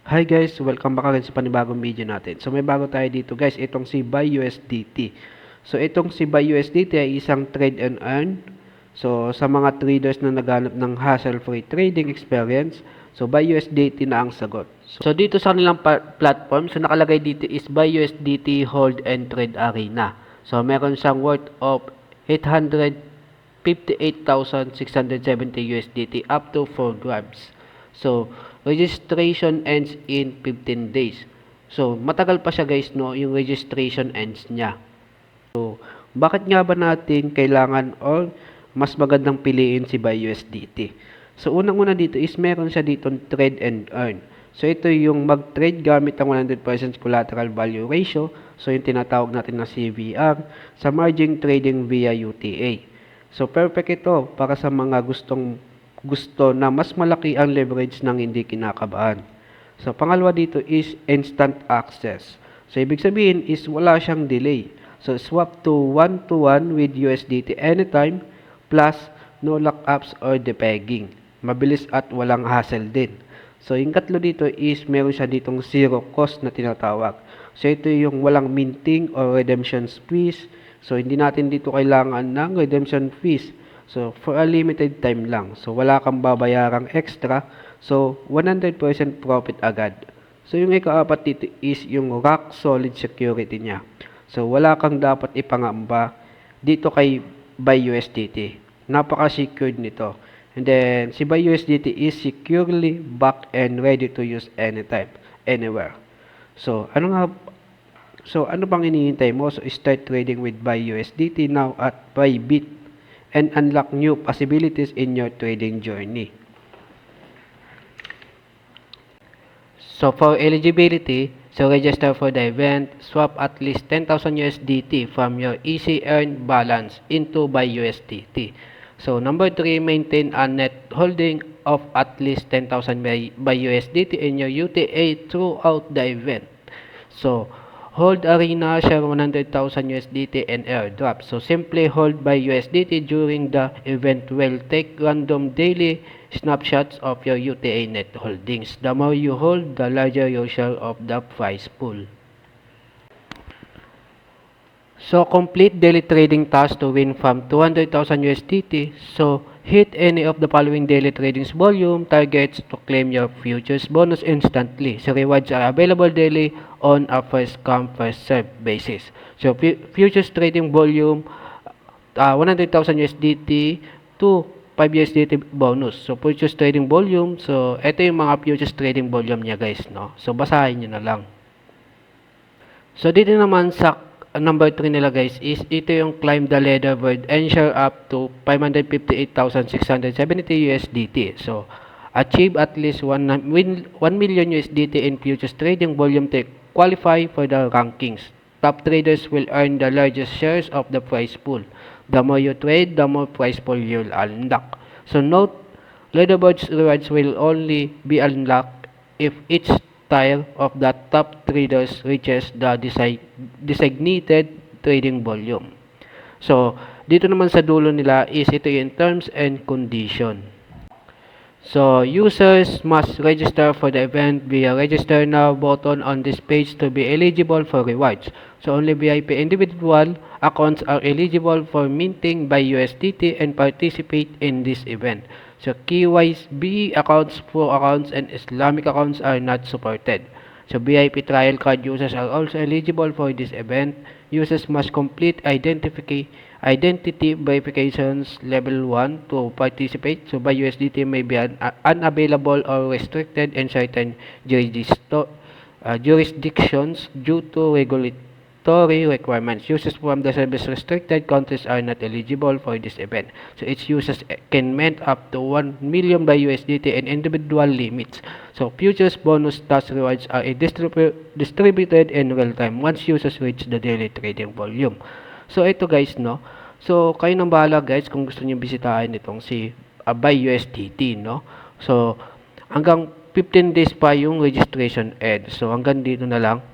Hi guys, welcome back again sa panibagong video natin. So may bago tayo dito guys, itong si BuyUSDT. So itong si BuyUSDT ay isang trade and earn. So sa mga traders na naghanap ng hassle-free trading experience, so BuyUSDT na ang sagot. So dito sa kanilang platform, so nakalagay dito is BuyUSDT Hold and Trade Arena. So meron siyang worth of 858,670 USDT up to 4 grabs. So, registration ends in 15 days. So, matagal pa siya guys, no, yung registration ends niya. So, bakit nga ba natin kailangan or mas magandang piliin si BuyUSDT? So, unang-una dito is meron siya ditong trade and earn. So, ito yung mag-trade gamit ang 100% collateral value ratio. So, yung tinatawag natin na CVR sa margin trading via UTA. So, perfect ito para sa mga gusto na mas malaki ang leverage ng hindi kinakabahan. So, pangalawa dito is instant access. So, ibig sabihin is wala siyang delay. So, swap to 1-to-1 with USDT anytime plus no lockups or depegging. Mabilis at walang hassle din. So, yung katlo dito is meron siya ditong zero cost na tinatawag. So, ito yung walang minting or redemption fees. So, hindi natin dito kailangan ng redemption fees. So, for a limited time lang. So, wala kang babayarang extra. So, 100% profit agad. So, yung ikaapat dito is yung rock solid security niya. So, wala kang dapat ipangamba dito kay BuyUSDT. Napaka-secured nito. And then, si BuyUSDT is securely backed and ready to use anytime, anywhere. So, ano bang hinihintay mo? So, start trading with BuyUSDT now at Bybit and unlock new possibilities in your trading journey. So for eligibility, so register for the event, swap at least 10,000 USDT from your easy earn balance into BuyUSDT. So number 3, maintain a net holding of at least 10,000 BuyUSDT in your UTA throughout the event. So hold arena, share 100,000 USDT and airdrop. So simply hold BuyUSDT during the event will take random daily snapshots of your UTA net holdings. The more you hold, the larger your share of the prize pool. So complete daily trading tasks to win from 200,000 USDT. So hit any of the following daily trading volume targets to claim your futures bonus instantly. So rewards are available daily on a first come first serve basis. So futures trading volume 100,000 USDT to 5 USDT bonus. So futures trading volume, so ito yung mga futures trading volume niya guys, no. So basahin niyo na lang. So dito naman sa number 3 nila guys is ito yung climb the leaderboard and share up to 558,670 USDT. So achieve at least 1 million USDT in futures trading volume to qualify for the rankings. Top traders will earn the largest shares of the prize pool. The more you trade, the more prize pool you'll unlock. So note, leaderboard's rewards will only be unlocked if each tier of the top traders reaches the designated trading volume. So, dito naman sa dulo nila is ito yung terms and condition. So, users must register for the event via register now button on this page to be eligible for rewards. So, only VIP individual accounts are eligible for minting BuyUSDT and participate in this event. So, KYB accounts, Pro accounts, and Islamic accounts are not supported. So, VIP trial card users are also eligible for this event. Users must complete identity verifications level 1 to participate. So, BuyUSDT may be unavailable or restricted in certain jurisdictions due to regulatory requirements. Users from the service restricted countries are not eligible for this event. So its users can mint up to 1 million BuyUSDT and individual limits. So futures bonus task rewards are distributed in real time once users reach the daily trading volume. So ito guys, no. So kayo nang bahala guys kung gusto niyo bisitahin itong si BuyUSDT, no. So hanggang 15 days pa yung registration end. So hanggang dito na lang.